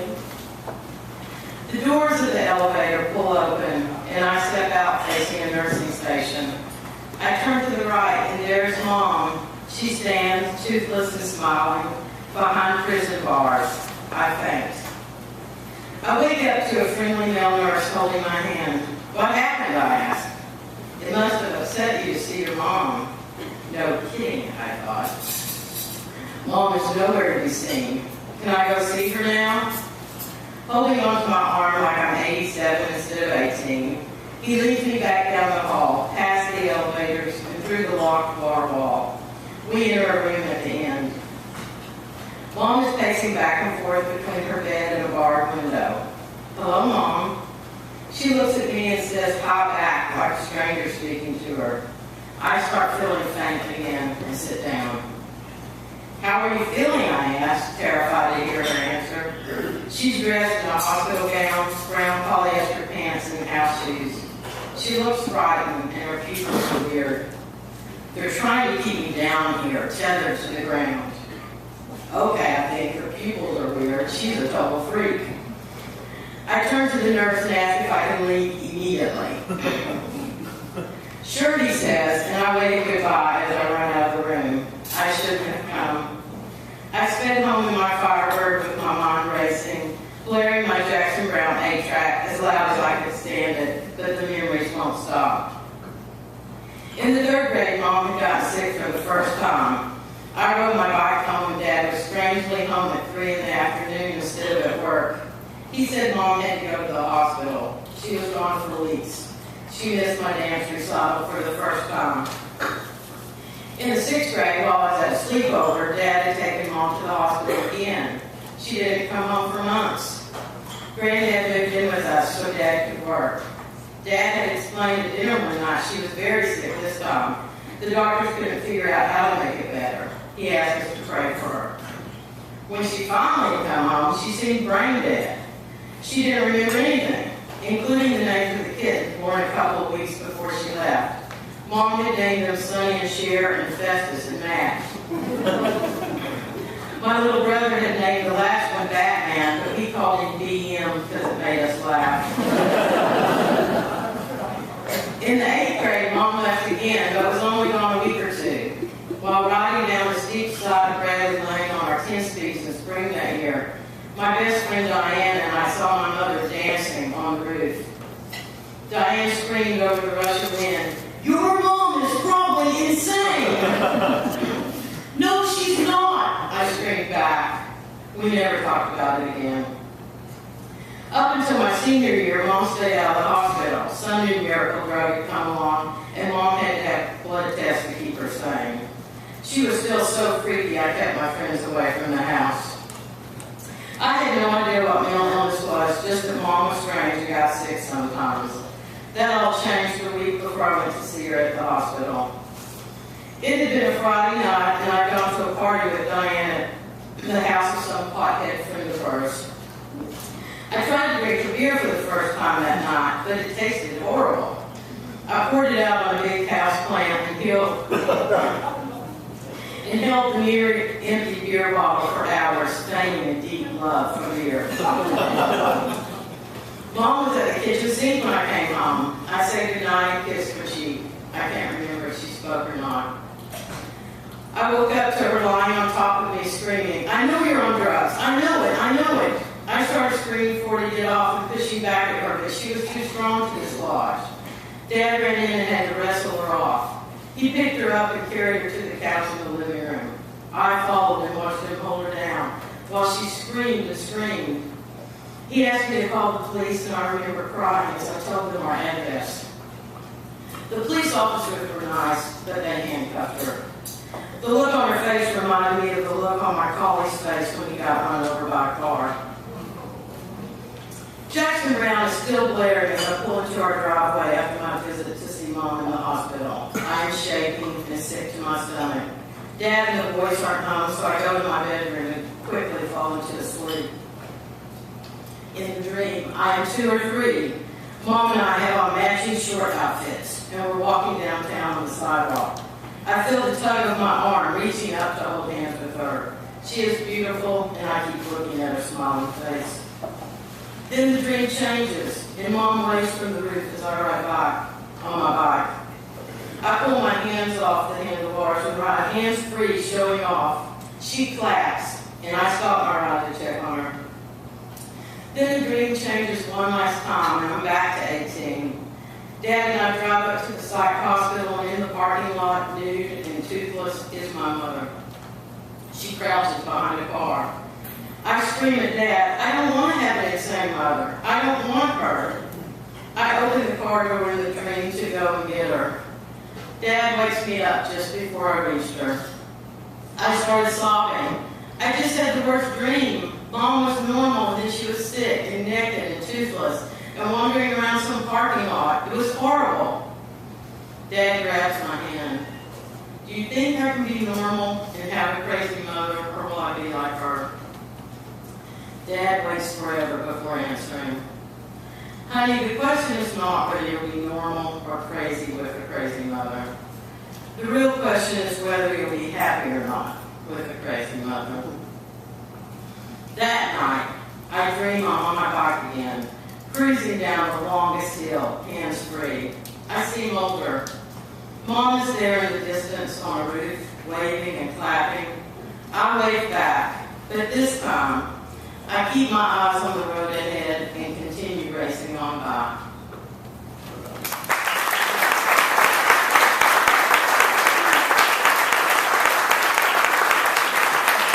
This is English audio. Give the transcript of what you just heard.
family. The doors of the elevator pull open, and I step out facing a nursing station. I turn to the right, and there's Mom. She stands, toothless and smiling, behind prison bars. I faint. I wake up to a friendly male nurse holding my hand. What happened, I ask. It must have upset you to see your mom. No kidding, I thought. Mom is nowhere to be seen. Can I go see her now? Holding onto my arm like I'm 87 instead of 18, he leads me back down the hall, past the elevators, and through the locked bar wall. We enter a room at the end. Mom is pacing back and forth between her bed and a barred window. Hello, Mom. She looks at me and says, hi back, like a stranger speaking to her. I start feeling faint again and sit down. How are you feeling, I asked, terrified to hear her answer. She's dressed in a hospital gown, brown polyester pants, and house shoes. She looks frightened, and her pupils are weird. They're trying to keep me down here, tethered to the ground. Okay, I think her pupils are weird. She's a total freak. I turn to the nurse and ask if I can leave immediately. Sure, he says, and I wave goodbye as I run out of the room. I shouldn't have come. I sped home in my Firebird with my mind racing, blaring my Jackson Brown 8-track as loud as I could stand it, but the memories won't stop. In the 3rd grade, Mom had gotten sick for the first time. I rode my bike home and Dad was strangely home at 3 in the afternoon instead of at work. He said Mom had to go to the hospital. She was gone for weeks. She missed my dance recital for the first time. In the 6th grade, while I was at a sleepover, Dad had taken Mom to the hospital again. She didn't come home for months. Granddad moved in with us so Dad could work. Dad had explained at dinner one night she was very sick this time. The doctors couldn't figure out how to make it better. He asked us to pray for her. When she finally came home, she seemed brain dead. She didn't remember anything, including the names of the kids born a couple of weeks before she left. Mom had named them Sonny and Cher and Festus and Matt. My little brother had named the last one Batman, but he called him BM because it made us laugh. In the 8th grade, Mom left again, but was only gone a week or two. While riding down the steep side of Bradley Lane on our 10-speeds in spring that year, my best friend Diane and I saw my mother dancing on the roof. Diane screamed over the rush of wind, "Your mom is probably insane!" "No, she's not," I screamed back. We never talked about it again. Up until my senior year, Mom stayed out of the hospital. Some new miracle drug had come along, and Mom had to have blood tests to keep her sane. She was still so freaky, I kept my friends away from the house. I had no idea what mental illness was, just that Mom was strange and got sick sometimes. That all changed the week before I went to see her at the hospital. It had been a Friday night, and I'd gone to a party with Diane at the house of some pothead friend of hers. I tried to drink a beer for the first time that night, but it tasted horrible. I poured it out on a big house plant and held the near empty beer bottle for hours, feigning a deep love for beer. Mom was at the kitchen sink when I came home. I said goodnight and kissed her cheek. I can't remember if she spoke or not. I woke up to her lying on top of me screaming, "I know you're on drugs. I know it. I know it." I started screaming for her to get off and pushing back at her, but she was too strong to dislodge. Dad ran in and had to wrestle her off. He picked her up and carried her to the couch in the living room. I followed and watched him hold her down while she screamed and screamed. He asked me to call the police, and I remember crying as I told them our address. The police officers were nice, but they handcuffed her. The look on her face reminded me of the look on my collie's face when he got run over by a car. Jackson Brown is still blaring as I pull into our driveway after my visit to see Mom in the hospital. I am shaking and sick to my stomach. Dad and the boys aren't home, so I go to my bedroom and quickly fall into a sleep. In the dream, I am 2 or 3. Mom and I have on matching short outfits, and we're walking downtown on the sidewalk. I feel the tug of my arm reaching up to hold hands with her. She is beautiful, and I keep looking at her smiling face. Then the dream changes, and Mom waves from the roof as I ride by on my bike. I pull my hands off the handlebars and ride hands free, showing off. She claps, and I stop my ride to check on her. Then the dream changes one last time, and I'm back to 18. Dad and I drive up to the psych hospital, and in the parking lot, nude and toothless, is my mother. She crouches behind a car. I scream at Dad, I don't want to have an insane mother. I don't want her. I open the car door in the dream to go and get her. Dad wakes me up just before I reached her. I started sobbing. I just had the worst dream. Mom was normal, and then she was sick and naked and toothless and wandering around some parking lot. It was horrible. Dad grabs my hand. Do you think I can be normal and have a crazy mother, or will I be like her? Dad waits forever before answering. Honey, the question is not whether you'll be normal or crazy with a crazy mother. The real question is whether you'll be happy or not with a crazy mother. That night, I dream I'm on my bike again, cruising down the longest hill, hands-free. I see Mulder. Mom is there in the distance on a roof, waving and clapping. I wave back, but this time, I keep my eyes on the road